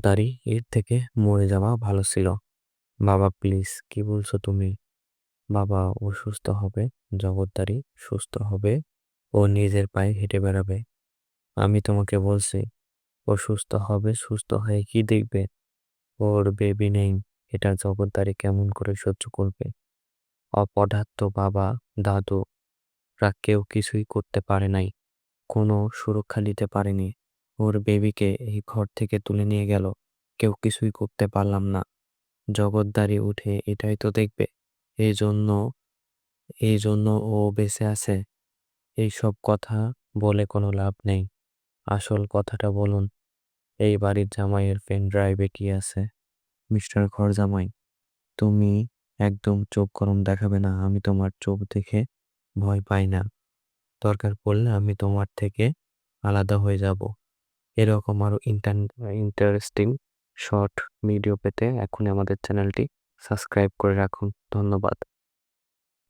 তাড়াতাড়ি এর থেকে মরে যাওয়া ভালো ছিল। বাবা প্লিজ, কি বলছো তুমি? বাবা, ও সুস্থ হবে। জগত্তারি সুস্থ হবে। ও নিজের পায়ে হেঁটে বেড়াবে। আমি তোমাকে বলছি, ও সুস্থ হবে। সুস্থ হয়ে কি দেখবে? ওর বেবি নেই। এটা জগত্তারি কেমন করে সহ্য করবে? অপদার্থ বাবা, দাদু রা কেউ কিছুই করতে পারে নাই। কোনো সুরক্ষা দিতে পারেনি। ওর বেবিকে এই ঘর থেকে তুলে নিয়ে গেল। কেউ কিছুই করতে পারলাম না। জগদ্দারি উঠে এটাই তো দেখবে। এই জন্য এই জন্য ও বেঁচে আছে। এইসব কথা বলে কোনো লাভ নেই। আসল কথাটা বলুন, এই বাড়ির জামাইয়ের পেন ড্রাইভে কি আছে? মিস্টার ঘর জামাই, তুমি একদম চোখ গরম দেখাবে না। আমি তোমার চোখ দেখে ভয় পাই না। দরকার পড়লে আমি তোমার থেকে আলাদা হয়ে যাব। এরকম আরো ইন্টারেস্টিং শর্ট ভিডিও পেতে এখনই আমাদের চ্যানেলটি সাবস্ক্রাইব করে রাখুন। ধন্যবাদ।